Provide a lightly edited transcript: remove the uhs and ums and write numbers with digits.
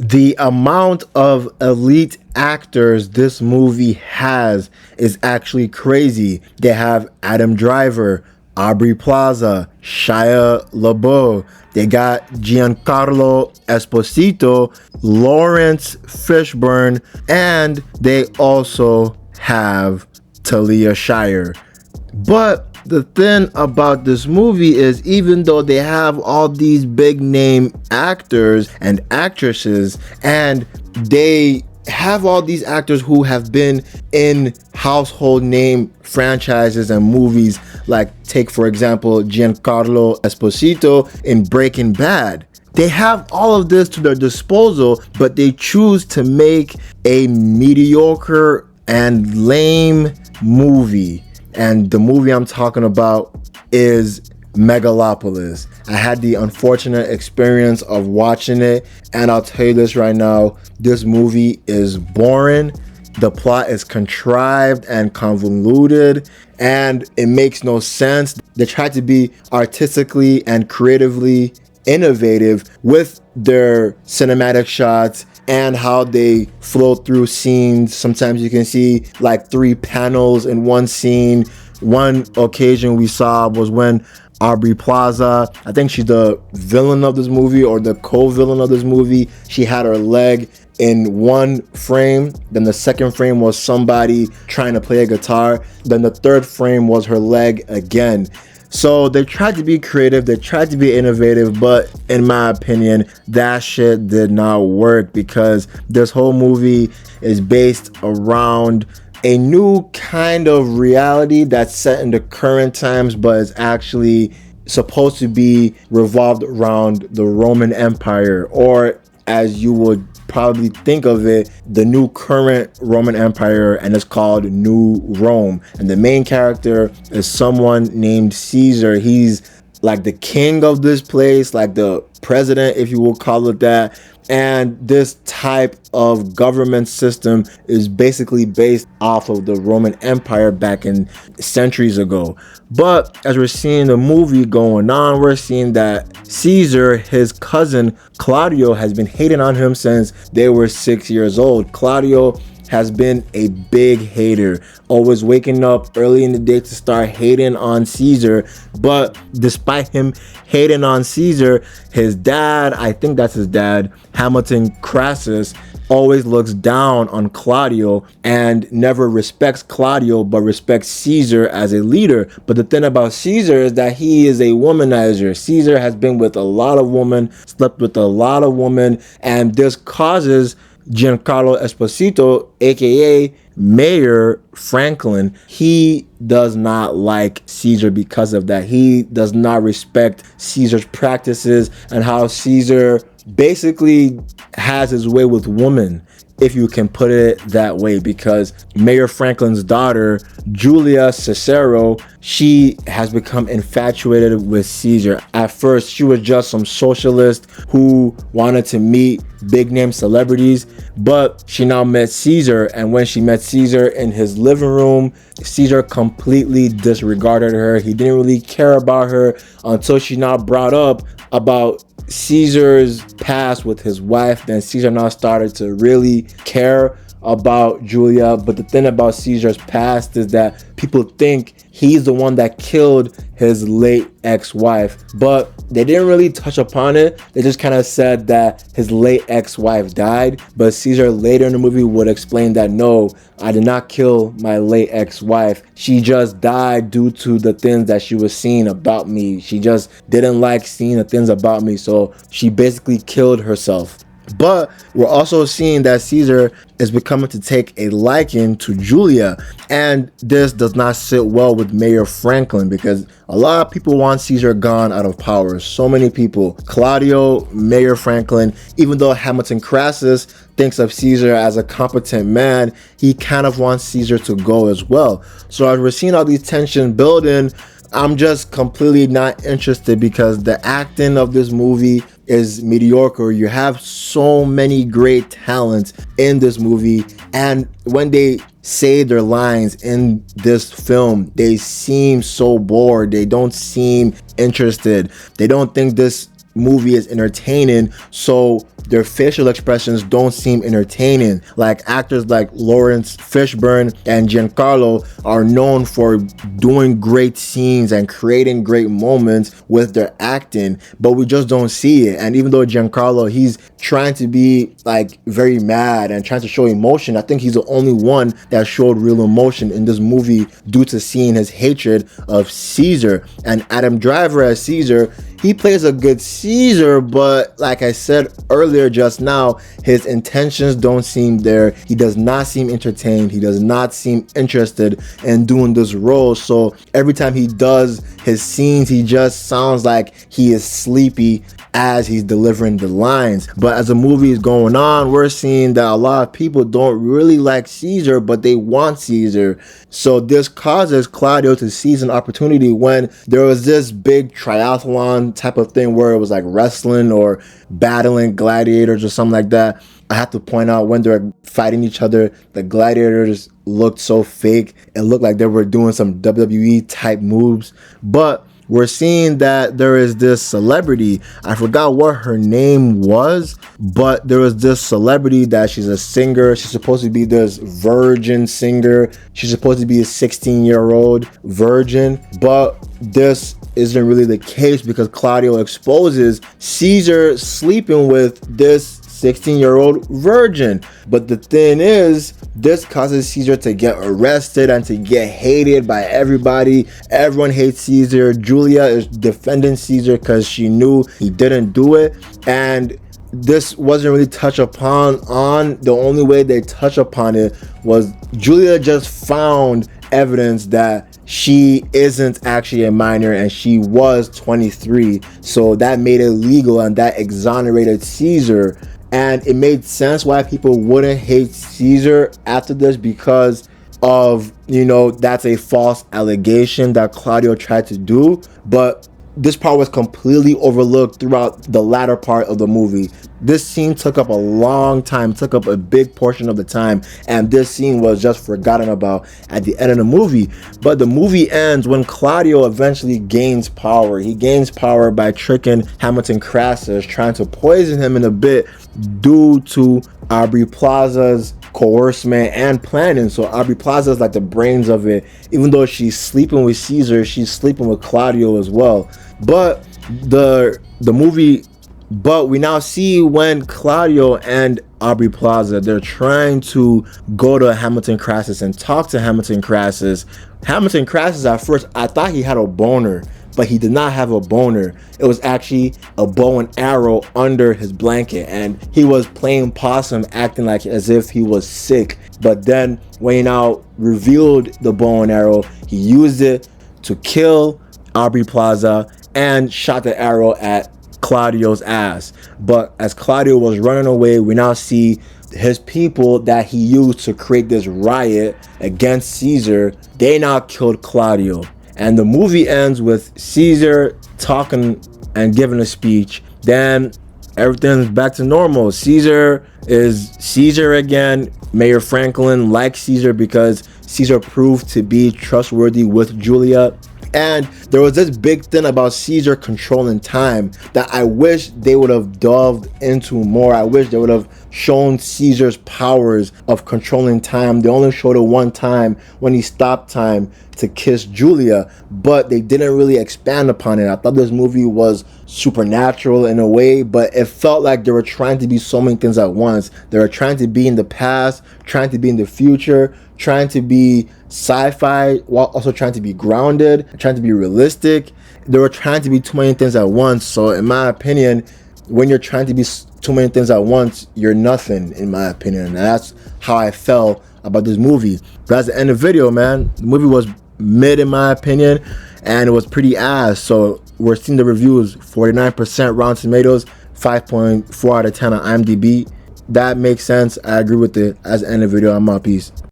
The amount of elite actors this movie has is actually crazy. They have Adam Driver, Aubrey Plaza, Shia LaBeouf. They got Giancarlo Esposito, Lawrence Fishburne, and they also have Talia Shire. But the thing about this movie is, even though they have all these big name actors and actresses, and they have all these actors who have been in household name franchises and movies, like take for example Giancarlo Esposito in Breaking Bad. They have all of this to their disposal, but they choose to make a mediocre and lame movie. And the movie I'm talking about is Megalopolis. I had the unfortunate experience of watching it, and I'll tell you this right now, this movie is boring. The plot is contrived and convoluted, and it makes no sense. They try to be artistically and creatively innovative with their cinematic shots and how they flow through scenes. Sometimes you can see like 3 panels in one scene. One occasion we saw was when Aubrey Plaza, I think she's the villain of this movie or the co-villain of this movie, she had her leg in one frame, then the second frame was somebody trying to play a guitar, then the third frame was her leg again. So they tried to be creative, they tried to be innovative, but in my opinion, that shit did not work, because this whole movie is based around a new kind of reality that's set in the current times, but is actually supposed to be revolved around the Roman Empire, or as you would probably think of it, the new current Roman Empire, and it's called New Rome. And the main character is someone named Caesar. He's like the king of this place, like the president, if you will call it that. And this type of government system is basically based off of the Roman Empire back in centuries ago. But as we're seeing the movie going on, we're seeing that Caesar, his cousin Claudio, has been hating on him since they were 6 years old. Claudio has been a big hater, always waking up early in the day to start hating on Caesar. But despite him hating on Caesar, his dad, I think that's his dad, Hamilton Crassus, always looks down on Claudio and never respects Claudio, but respects Caesar as a leader. But the thing about Caesar is that he is a womanizer. Caesar has been with a lot of women, slept with a lot of women, and this causes Giancarlo Esposito, aka Mayor Franklin, he does not like Caesar because of that. He does not respect Caesar's practices and how Caesar basically has his way with women, if you can put it that way, because Mayor Franklin's daughter, Julia Cicero, she has become infatuated with Caesar. At first, she was just some socialist who wanted to meet big name celebrities, but she now met Caesar, and when she met Caesar in his living room, Caesar completely disregarded her. He didn't really care about her until she now brought up about Caesar's past with his wife. Then Caesar now started to really care about Julia. But the thing about Caesar's past is that people think he's the one that killed his late ex-wife, but they didn't really touch upon it. They just kind of said that his late ex-wife died, but Caesar later in the movie would explain that no, I did not kill my late ex-wife. She just died due to the things that she was seeing about me. She just didn't like seeing the things about me, so she basically killed herself. But we're also seeing that Caesar is becoming to take a liking to Julia, and this does not sit well with Mayor Franklin, because a lot of people want Caesar gone out of power. So many people, Claudio, Mayor Franklin, even though Hamilton Crassus thinks of Caesar as a competent man, he kind of wants Caesar to go as well. So as we're seeing all these tensions building, I'm just completely not interested, because the acting of this movie is mediocre. You have so many great talents in this movie, and when they say their lines in this film, they seem so bored. They don't seem interested. They don't think this movie is entertaining. So their facial expressions don't seem entertaining. Like actors like Lawrence Fishburne and Giancarlo are known for doing great scenes and creating great moments with their acting, but we just don't see it. And even though Giancarlo, he's trying to be like very mad and trying to show emotion, I think he's the only one that showed real emotion in this movie due to seeing his hatred of Caesar. And Adam Driver as Caesar, he plays a good Caesar, but like I said earlier just now, his intentions don't seem there. He does not seem entertained. He does not seem interested in doing this role. So every time he does his scenes, he just sounds like he is sleepy as he's delivering the lines. But as the movie is going on, we're seeing that a lot of people don't really like Caesar, but they want Caesar. So this causes Claudio to seize an opportunity when there was this big triathlon type of thing where it was like wrestling or battling gladiators or something like that. I have to point out when they're fighting each other, the gladiators looked so fake. It looked like they were doing some WWE type moves. But we're seeing that there is this celebrity, I forgot what her name was, but there was this celebrity that she's a singer. She's supposed to be this virgin singer. She's supposed to be a 16-year-old virgin, but this isn't really the case because Claudio exposes Caesar sleeping with this 16-year-old virgin. But the thing is, this causes Caesar to get arrested and to get hated by everybody. Everyone hates Caesar. Julia is defending Caesar because she knew he didn't do it. And this wasn't really touched upon. The only way they touch upon it was Julia just found evidence that she isn't actually a minor and she was 23. So that made it legal and that exonerated Caesar. And it made sense why people wouldn't hate Caesar after this because of, that's a false allegation that Claudio tried to do. But this part was completely overlooked throughout the latter part of the movie. This scene took up a long time, took up a big portion of the time, and this scene was just forgotten about at the end of the movie. But the movie ends when Claudio eventually gains power. He gains power by tricking Hamilton Crassus, trying to poison him in a bit due to Aubrey Plaza's coercement and planning. So Aubrey Plaza is like the brains of it. Even though she's sleeping with Caesar, she's sleeping with Claudio as well. But but we now see when Claudio and Aubrey Plaza, they're trying to go to Hamilton Crassus and talk to Hamilton Crassus. Hamilton Crassus, at first, I thought he had a boner, but he did not have a boner. It was actually a bow and arrow under his blanket, and he was playing possum, acting like as if he was sick. But then when he now revealed the bow and arrow, he used it to kill Aubrey Plaza and shot the arrow at Claudio's ass. But as Claudio was running away, we now see his people that he used to create this riot against Caesar. They now killed Claudio. And the movie ends with Caesar talking and giving a speech. Then everything's back to normal. Caesar is Caesar again. Mayor Franklin likes Caesar because Caesar proved to be trustworthy with Julia. And there was this big thing about Caesar controlling time that I wish they would have delved into more. I wish they would have shown Caesar's powers of controlling time. They only showed it one time when he stopped time to kiss Julia, but they didn't really expand upon it. I thought this movie was supernatural in a way, but it felt like they were trying to be so many things at once. They were trying to be in the past, trying to be in the future, trying to be sci-fi while also trying to be grounded, trying to be realistic. They were trying to be too many things at once. So in my opinion, when you're trying to be too many things at once, you're nothing, in my opinion. And that's how I felt about this movie. But that's the end of the video, man. The movie was mid in my opinion, and it was pretty ass. So we're seeing the reviews, 49% Rotten Tomatoes, 5.4 out of 10 on IMDb. That makes sense. I agree with it. As the end of the video, I'm out. Peace.